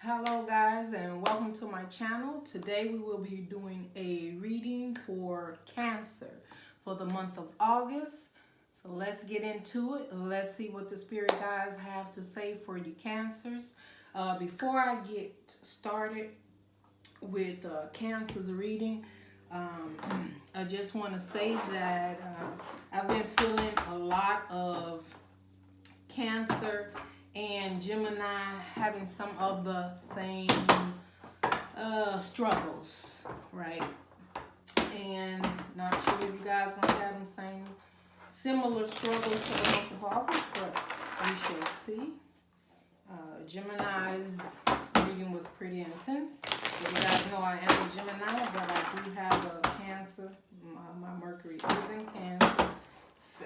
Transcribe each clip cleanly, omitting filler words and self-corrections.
Hello guys, and welcome to my channel. Today we will be doing a reading for Cancer for the month of August. So let's get into it. Let's see what the spirit guides have to say for you Cancers. Before I get started with Cancer's reading, I just want to say that I've been feeling a lot of Cancer and Gemini having some of the same struggles, right? And not sure if you guys might have the same similar struggles for the month of August, but we shall see. Gemini's reading was pretty intense. You guys know I am a Gemini, but I do have a Cancer. My Mercury is in Cancer, so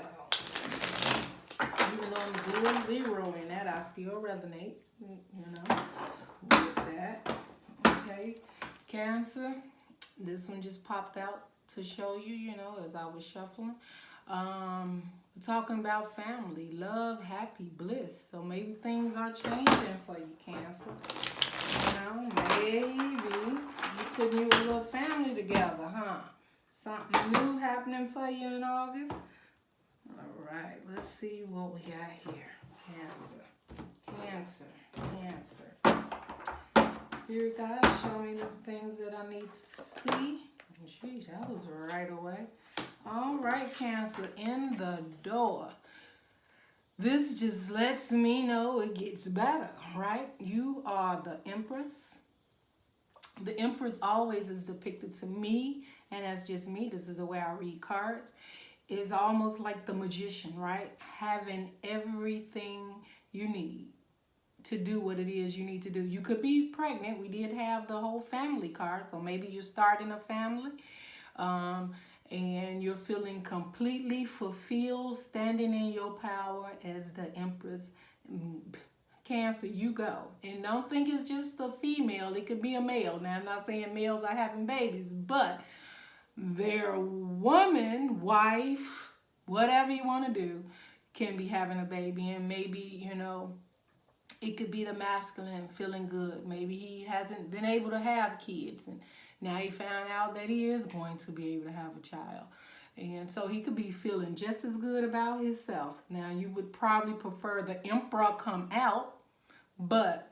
even though I'm 0 in that, I still resonate, with that. Okay, Cancer, this one just popped out to show you, as I was shuffling. We're talking about family, love, happy, bliss. So maybe things are changing for you, Cancer. Maybe you're putting your little family together, huh? Something new happening for you in August. All right, let's see what we got here. Cancer. Spirit guides, show me the things that I need to see. Geez, that was right away. All right, Cancer, in the door. This just lets me know it gets better, right? You are the Empress. The Empress always is depicted to me, and that's just me. This is the way I read cards. Is almost like the magician, right? Having everything you need to do what it is you need to do. You could be pregnant. We did have the whole family card, so maybe you're starting a family, and you're feeling completely fulfilled, standing in your power as the Empress. Cancer, you go. And don't think it's just the female. It could be a male. Now, I'm not saying males are having babies, but their woman, wife, whatever you want to do, can be having a baby. And maybe, it could be the masculine feeling good. Maybe he hasn't been able to have kids, and now he found out that he is going to be able to have a child. And so he could be feeling just as good about himself. Now, you would probably prefer the Emperor come out, but,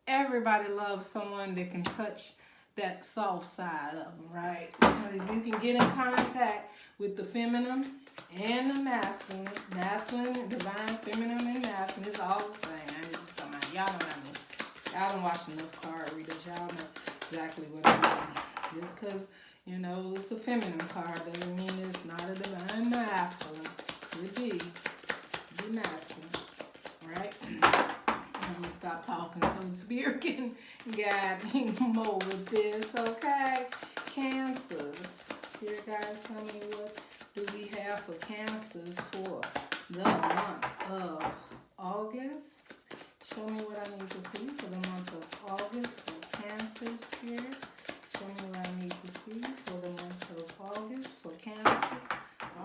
everybody loves someone that can touch that soft side of them, right? If you can get in contact with the feminine and the masculine, divine, feminine, and masculine, it's all the same. I'm just talking about, y'all know what I mean. Y'all don't watch enough card readers. Y'all know exactly what I mean. Just because, it's a feminine card doesn't mean it's not a divine masculine. It be masculine, right? I'm going to stop talking so the spirit can guide me more with this, okay? Cancers. Spirit guys, tell me what do we have for Cancers for the month of August. Show me what I need to see for the month of August for Cancer, Spirit. Show me what I need to see for the month of August for Cancer.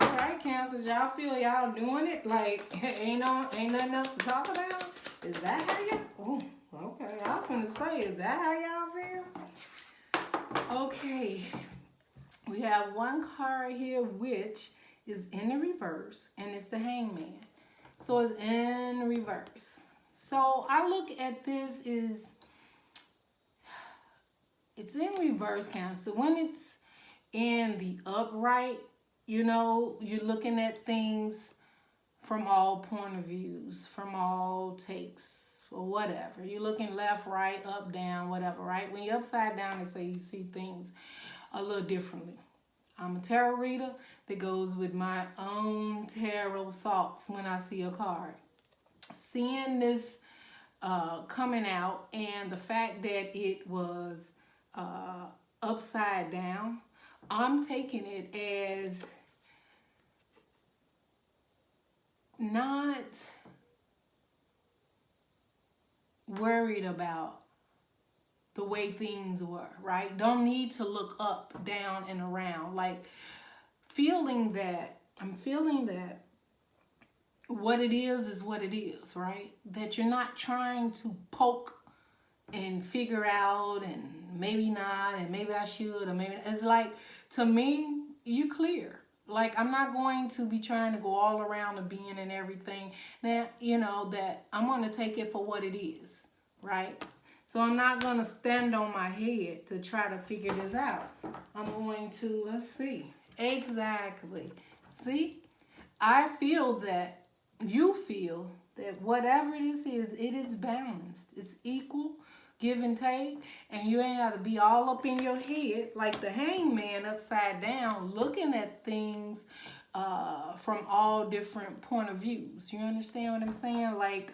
All right, Cancers, y'all feel y'all doing it? Like, ain't nothing else to talk about? Is that how y'all? Oh, okay. I was finna say, is that how y'all feel? Okay. We have one card here which is in the reverse, and it's the Hangman. So it's in reverse. So I look at this it's in reverse, Cancer. When it's in the upright, you're looking at things from all point of views, from all takes, or whatever. You're looking left, right, up, down, whatever, right? When you're upside down, they say you see things a little differently. I'm a tarot reader that goes with my own tarot thoughts when I see a card. Seeing this coming out, and the fact that it was upside down, I'm taking it as not worried about the way things were, right? Don't need to look up, down, and around. Like, I'm feeling that what it is what it is, right? That you're not trying to poke and figure out, and maybe not, and maybe I should, or maybe it's like, to me, you clear. Like, I'm not going to be trying to go all around the being and everything. Now, you know, that I'm going to take it for what it is, right? So I'm not going to stand on my head to try to figure this out. I'm going to, let's see. Exactly. See, I feel that you feel that whatever this is, it is balanced. It's equal, give and take, and you ain't got to be all up in your head like the hangman upside down, looking at things from all different point of views. You understand what I'm saying? Like,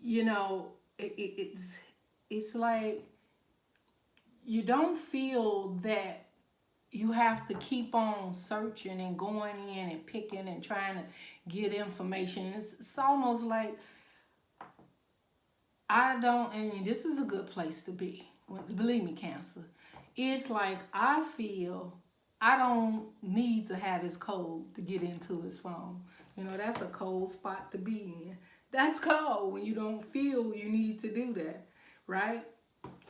you know, it's like you don't feel that you have to keep on searching and going in and picking and trying to get information. It's almost like, I don't, and this is a good place to be. Believe me, Cancer. It's like I feel I don't need to have his code to get into his phone. You know, that's a cold spot to be in. That's cold when you don't feel you need to do that, right?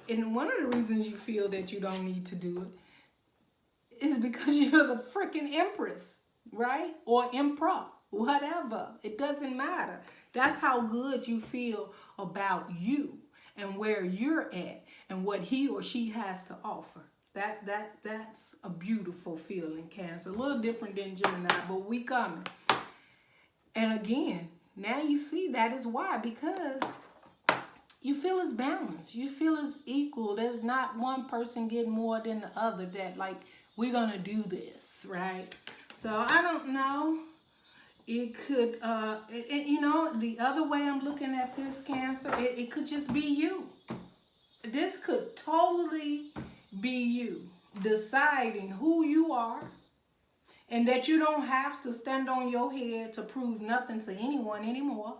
And one of the reasons you feel that you don't need to do it is because you're the freaking Empress, right? Or Emperor, whatever. It doesn't matter. That's how good you feel about you and where you're at and what he or she has to offer. That's a beautiful feeling, Cancer. A little different than Gemini, but we coming. And again, now you see that is why, because you feel it's balanced. You feel it's equal. There's not one person getting more than the other, that like, we're going to do this, right? So I don't know. It could, you know, the other way I'm looking at this, Cancer, it could just be you. This could totally be you deciding who you are, and that you don't have to stand on your head to prove nothing to anyone anymore.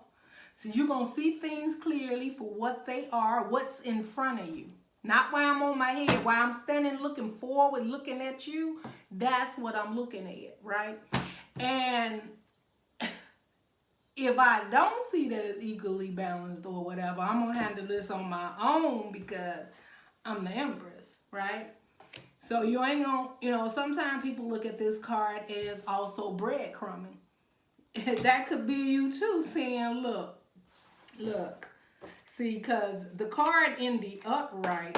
So you're going to see things clearly for what they are, what's in front of you. Not while I'm on my head, while I'm standing looking forward, looking at you. That's what I'm looking at, right? And if I don't see that it's equally balanced or whatever, I'm going to handle this on my own because I'm the Empress, right? So you ain't going to, you know, sometimes people look at this card as also breadcrumbing. That could be you too, saying, look, see, because the card in the upright,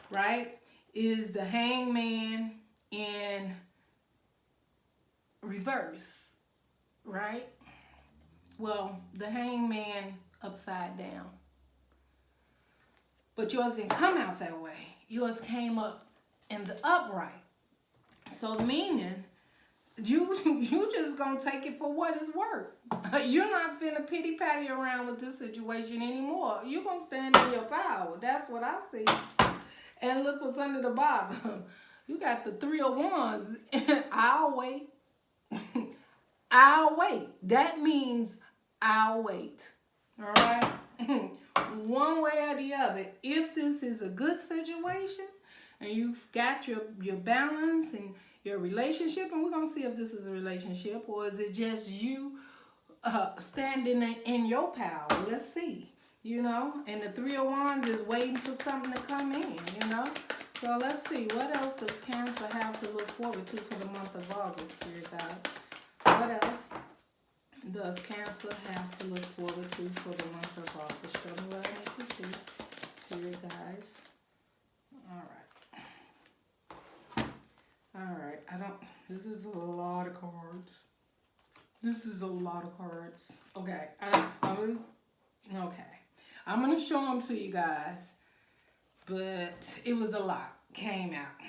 right, is the Hangman in reverse, right? Well, the Hangman upside down. But yours didn't come out that way. Yours came up in the upright. So meaning, you just gonna take it for what it's worth. You're not finna pity-patty around with this situation anymore. You're gonna stand in your power. That's what I see. And look what's under the bottom. You got the 3 of Wands. I'll wait. I'll wait. That means I'll wait. All right? One way or the other. If this is a good situation and you've got your balance and your relationship, and we're going to see if this is a relationship or is it just you standing in your power. Let's see. You know, and the 3 of Wands is waiting for something to come in, you know. So let's see. What else does Cancer have to look forward to for the month of August, Spirit guide? What else does Cancer have to look forward to for the month of August? Show me what I need to see, Spirit guides. All right. This is a lot of cards. Okay. Okay. I'm going to show them to you guys, but it was a lot came out.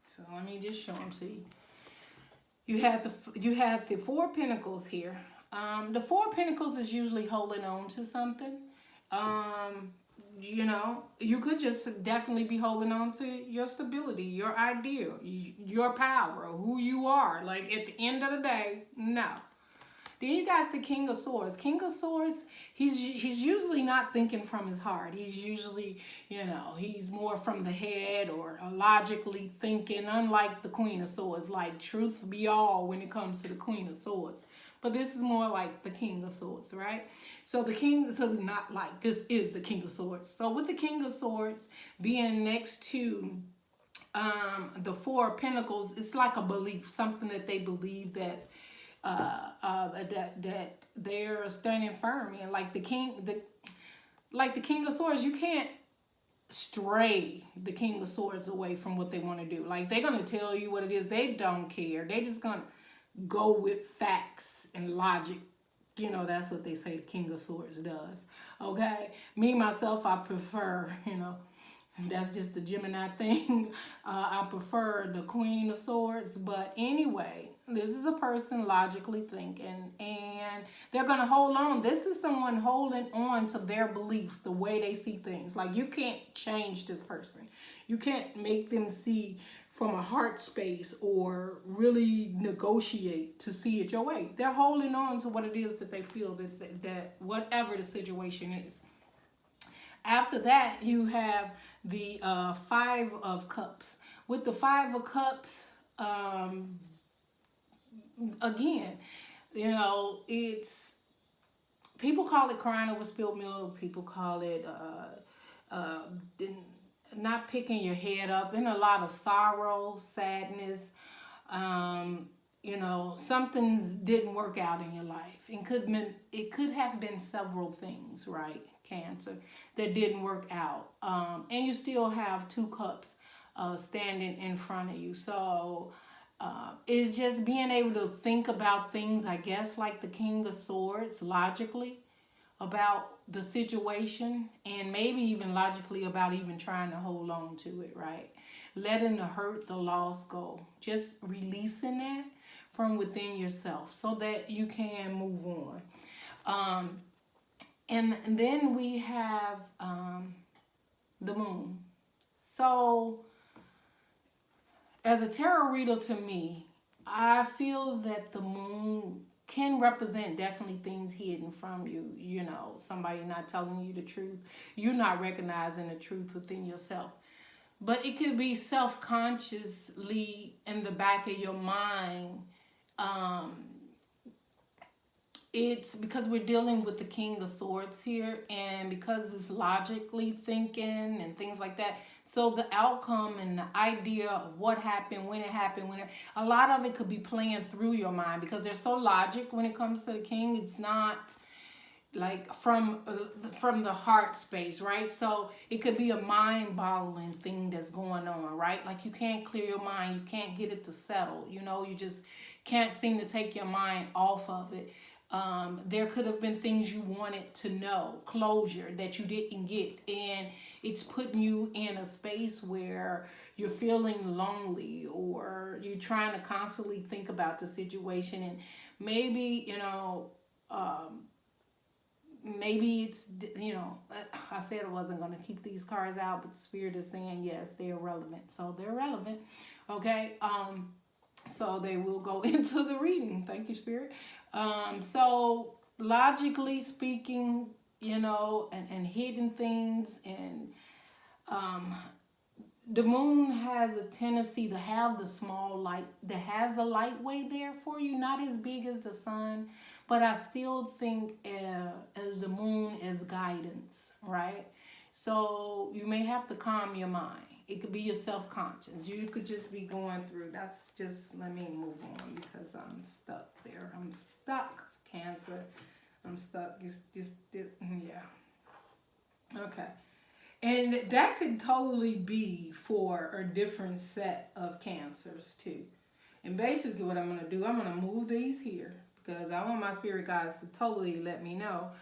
So let me just show them to you. You had the 4 of Pentacles here. The 4 of Pentacles is usually holding on to something. You know, you could just definitely be holding on to your stability, your ideal, your power, who you are. Like at the end of the day, no. Then you got the King of Swords. King of Swords, he's usually not thinking from his heart. He's usually, you know, he's more from the head or logically thinking, unlike the Queen of Swords. Like, truth be all when it comes to the Queen of Swords. but this is more like the King of Swords, right? So the King, so not like, this is the King of Swords. So with the King of Swords being next to the Four of Pentacles, it's like a belief, something that they believe that that they're standing firm in. Like the King of Swords, you can't stray the King of Swords away from what they want to do. Like, they're going to tell you what it is. They don't care. They just going to go with facts and logic. You know, that's what they say the King of Swords does. Okay? Me, myself, I prefer, you know, that's just the Gemini thing. I prefer the Queen of Swords. But anyway, this is a person logically thinking, and they're going to hold on. This is someone holding on to their beliefs, the way they see things. Like, you can't change this person. You can't make them see from a heart space or really negotiate to see it your way. They're holding on to what it is that they feel, that whatever the situation is. After that, you have the Five of Cups. With the Five of Cups, again, you know, it's, people call it crying over spilled milk. People call it not picking your head up, and a lot of sorrow, sadness. You know, something didn't work out in your life. It could have been several things, right? Cancer, that didn't work out. And you still have two cups standing in front of you. So it's just being able to think about things, I guess, like the King of Swords, logically about the situation, and maybe even logically about even trying to hold on to it, right? Letting the hurt, the loss go. Just releasing that from within yourself so that you can move on. And then we have the Moon. So as a tarot reader, to me, I feel that the Moon can represent definitely things hidden from you. You know, somebody not telling you the truth. You're not recognizing the truth within yourself. But it could be self-consciously in the back of your mind. It's because we're dealing with the King of Swords here, and because it's logically thinking and things like that. So the outcome and the idea of what happened, when it happened, a lot of it could be playing through your mind because they're so logic when it comes to the King. It's not like from the heart space, right? So it could be a mind-boggling thing that's going on, right? Like, you can't clear your mind, you can't get it to settle, you know, you just can't seem to take your mind off of it. There could have been things you wanted to know, closure that you didn't get, and it's putting you in a space where you're feeling lonely, or you're trying to constantly think about the situation, and maybe, you know, maybe it's, you know, I said I wasn't going to keep these cards out, but the Spirit is saying, yes, they're relevant. So they're relevant, okay? So they will go into the reading. Thank you, Spirit. So logically speaking, you know, and hidden things, and the Moon has a tendency to have the small light, that has the light way there for you, not as big as the sun, but I still think as the Moon as guidance, right? So you may have to calm your mind. It could be your self-conscious. You could just be going through, that's just, let me move on because I'm stuck there. I'm stuck, Cancer. I'm stuck. Yeah. Okay. And that could totally be for a different set of Cancers too. And basically what I'm going to do, I'm going to move these here because I want my spirit guides to totally let me know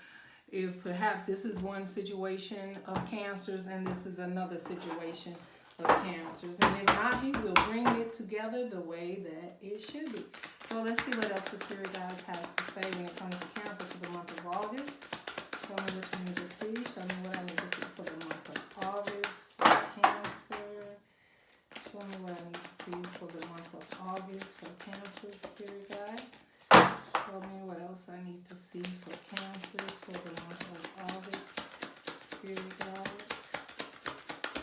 if perhaps this is one situation of Cancers and this is another situation of Cancers. And if not, he will bring it together the way that it should be. So let's see what else the spirit guides has to say when it comes to Cancer for the month of August. Show me what you need to see. Show me what I need to see for the month of August for Cancer. Show me what I need to see for the month of August for Cancer, spirit guide. Show me what else I need to see for Cancer for the month of August, spirit guide.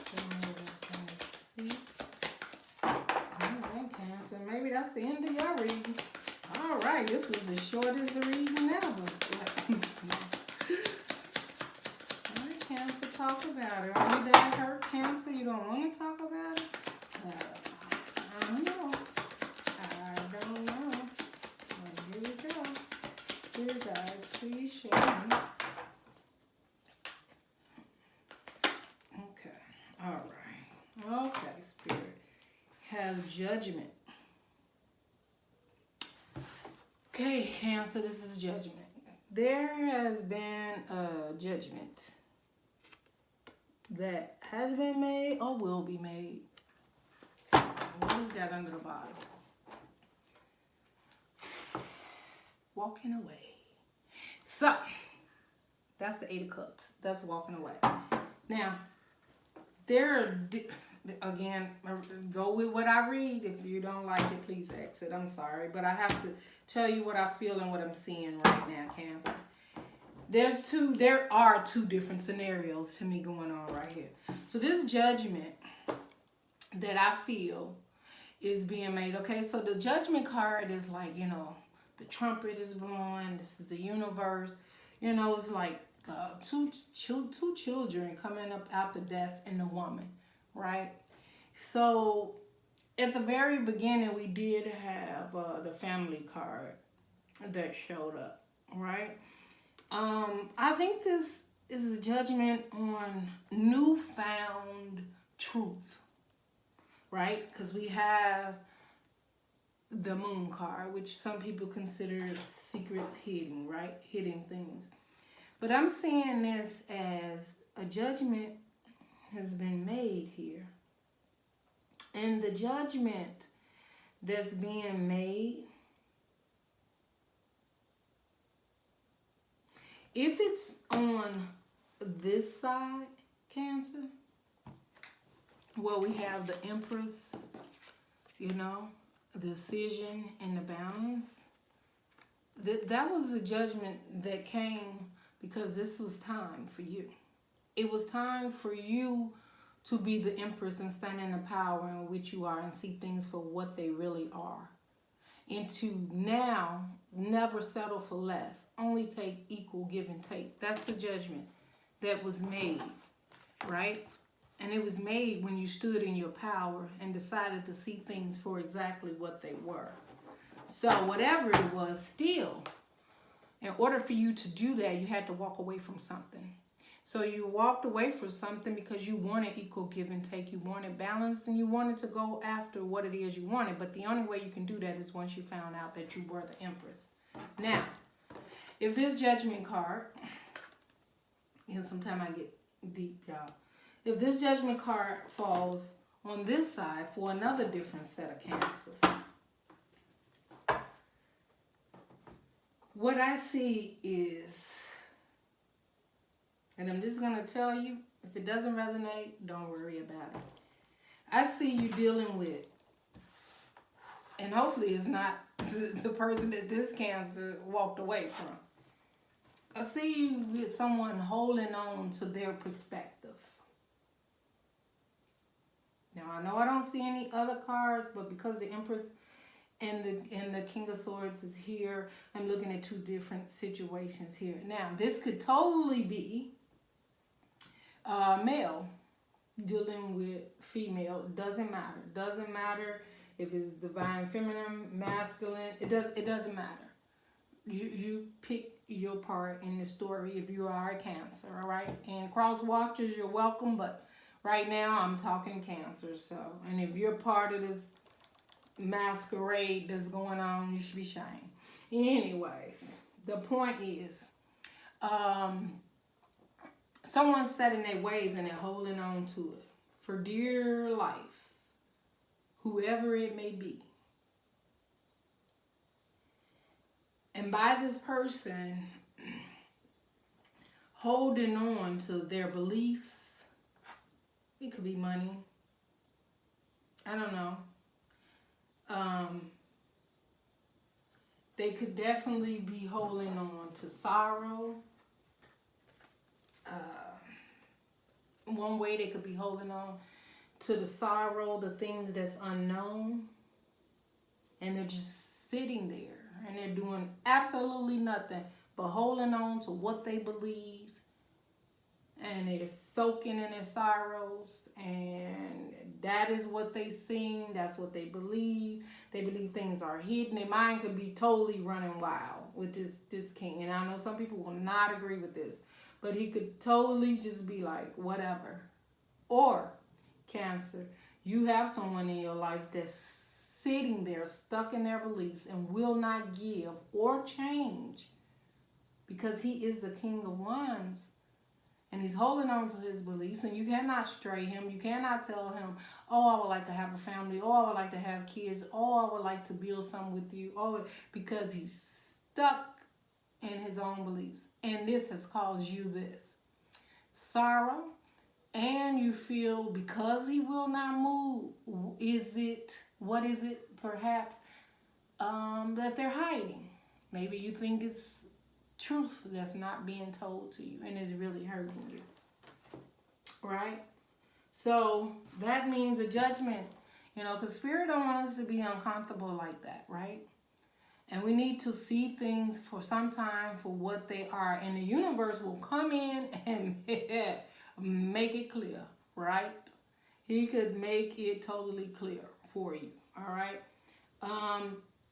Show me what else I need to see. Alright, Cancer. Maybe that's the end of your reading. Alright, like this was the shortest reading ever. All right, Cancer, talk about it. Are you that hurt, Cancer? You don't want to talk about it? I don't know. I don't know. Well, here we go. Here, guys, please show me. Okay. All right. Okay, Spirit. Have judgment. Okay, Cancer, this is judgment. There has been a judgment that has been made or will be made. What do we got under the bottom? Walking away. So, that's the 8 of Cups. That's walking away. Now, there are, again, go with what I read. If you don't like it, please exit. I'm sorry. But I have to tell you what I feel and what I'm seeing right now, Cancer. There are two different scenarios to me going on right here. So this judgment that I feel is being made. Okay, so the judgment card is like, you know, the trumpet is blowing. This is the universe. You know, it's like two children coming up after death in the woman, right? So at the very beginning, we did have the family card that showed up, right? I think this is a judgment on newfound truth, right? Because we have the moon card, which some people consider secret hidden, right? Hidden things. But I'm seeing this as a judgment has been made here. And the judgment that's being made, if it's on this side, Cancer, well, we have the Empress, you know, the decision and the balance. That was a judgment that came because this was time for you. It was time for you to be the Empress and stand in the power in which you are and see things for what they really are. And to now never settle for less, only take equal give and take. That's the judgment that was made, right? And it was made when you stood in your power and decided to see things for exactly what they were. So whatever it was, still, in order for you to do that, you had to walk away from something. So you walked away from something because you wanted equal give and take. You wanted balance and you wanted to go after what it is you wanted. But the only way you can do that is once you found out that you were the Empress. Now, if this judgment card, you know, sometimes I get deep, y'all. If this judgment card falls on this side for another different set of Cancers, what I see is, and I'm just going to tell you, if it doesn't resonate, don't worry about it. I see you dealing with, and hopefully it's not the person that this Cancer walked away from. I see you with someone holding on to their perspective. Now, I know I don't see any other cards, but because the Empress and the King of Swords is here, I'm looking at two different situations here. Now, this could totally be male dealing with female. Doesn't matter. Doesn't matter if it's divine feminine, masculine. It doesn't matter. You pick your part in the story if you are a Cancer, all right? And cross watchers, you're welcome, but right now I'm talking Cancer. So, and if you're part of this masquerade that's going on, you should be shamed. Anyways, the point is, someone's set in their ways and they're holding on to it for dear life, whoever it may be. And by this person holding on to their beliefs, it could be money, I don't know. They could definitely be holding on to sorrow. One way they could be holding on to the sorrow, the things that's unknown, and they're just sitting there and they're doing absolutely nothing but holding on to what they believe, and they're soaking in their sorrows, and that is what they sing. That's what they believe. They believe things are hidden. Their mind could be totally running wild with this king. And I know some people will not agree with this, but he could totally just be like, whatever. Or, Cancer, you have someone in your life that's sitting there stuck in their beliefs and will not give or change because he is the King of Wands. And he's holding on to his beliefs, and you cannot stray him. You cannot tell him, oh, I would like to have a family. Oh, I would like to have kids. Oh, I would like to build something with you. Oh, because he's stuck in his own beliefs. And this has caused you this sorrow. And you feel because he will not move, what is it perhaps that they're hiding? Maybe you think it's truth that's not being told to you and is really hurting you, right? So that means a judgment, because Spirit don't want us to be uncomfortable like that, right? And we need to see things for some time for what they are, and the universe will come in and make it clear, right? He could make it totally clear for you, all right?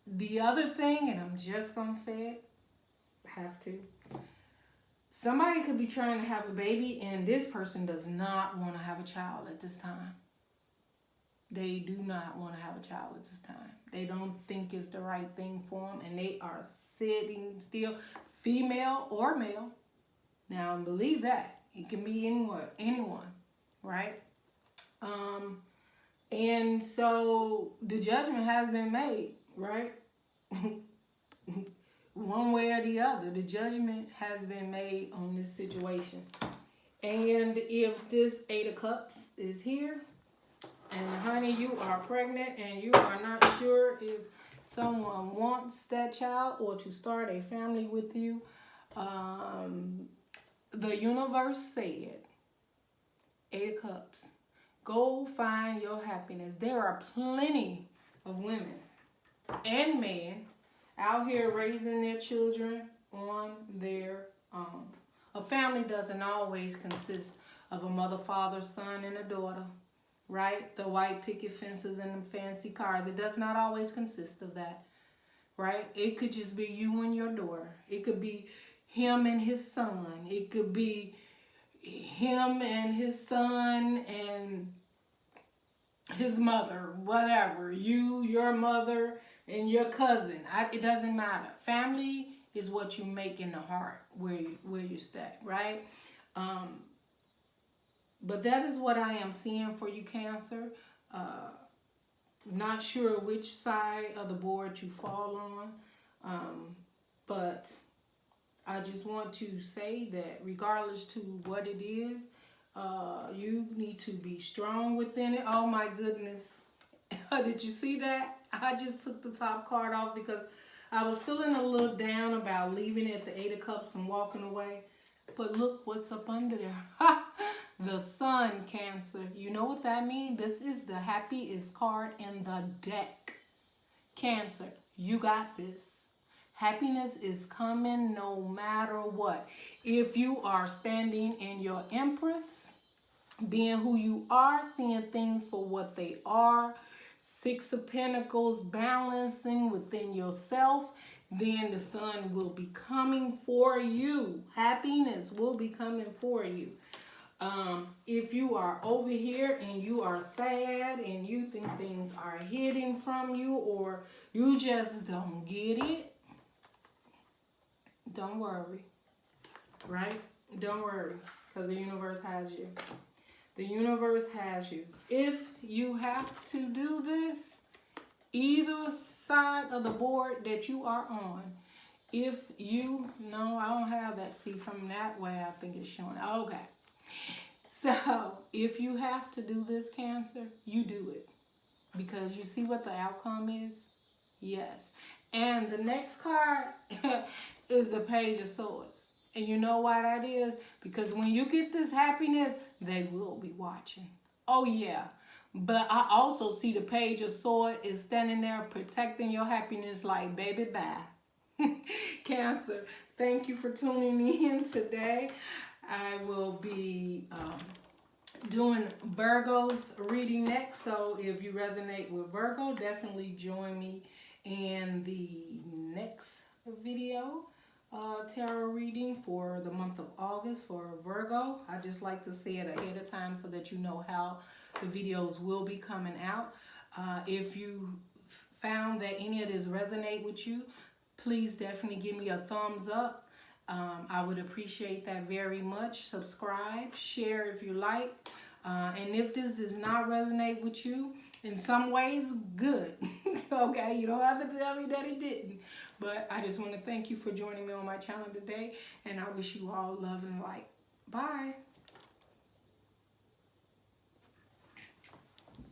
The other thing, and I'm just gonna say it, have to. Somebody could be trying to have a baby and this person does not want to have a child at this time. They do not want to have a child at this time. They don't think it's the right thing for them, and they are sitting still, female or male. Now, believe that. It can be anyone, right? And so the judgment has been made, right? One way or the other, the judgment has been made on this situation. And if this 8 of Cups is here, and honey, you are pregnant and you are not sure if someone wants that child or to start a family with you, the universe said, 8 of Cups, go find your happiness. There are plenty of women and men out here raising their children on their own. A family doesn't always consist of a mother, father, son, and a daughter, right? The white picket fences and the fancy cars. It does not always consist of that, right? It could just be you and your daughter. It could be him and his son. It could be him and his son and his mother, whatever. You, your mother, and your cousin. It doesn't matter. Family is what you make in the heart where you stay, right? But that is what I am seeing for you, Cancer. Not sure which side of the board you fall on, but I just want to say that regardless to what it is, you need to be strong within it. Oh my goodness. Did you see that? I just took the top card off because I was feeling a little down about leaving at the 8 of Cups and walking away. But look what's up under there. The Sun, Cancer. You know what that means? This is the happiest card in the deck. Cancer, you got this. Happiness is coming no matter what. If you are standing in your Empress, being who you are, seeing things for what they are, 6 of Pentacles, balancing within yourself, then the Sun will be coming for you. Happiness will be coming for you. If you are over here and you are sad and you think things are hidden from you or you just don't get it, don't worry, right? Don't worry, because the universe has you. The universe has you. If you have to do this, either side of the board that you are on, if you, no, I don't have that. See, from that way, I think it's showing. Okay. So, if you have to do this, Cancer, you do it. Because you see what the outcome is? Yes. And the next card is the Page of Swords. And you know why that is? Because when you get this happiness, they will be watching. Oh, yeah. But I also see the Page of Swords is standing there protecting your happiness like, baby, bye. Cancer, thank you for tuning in today. I will be doing Virgo's reading next. So if you resonate with Virgo, definitely join me in the next video tarot reading for the month of August for Virgo. I just like to say it ahead of time so that you know how the videos will be coming out. If you found that any of this resonate with you, please definitely give me a thumbs up. I would appreciate that very much. Subscribe, share if you like. And if this does not resonate with you in some ways, good. Okay, you don't have to tell me that it didn't. But I just want to thank you for joining me on my channel today. And I wish you all love and light. Bye.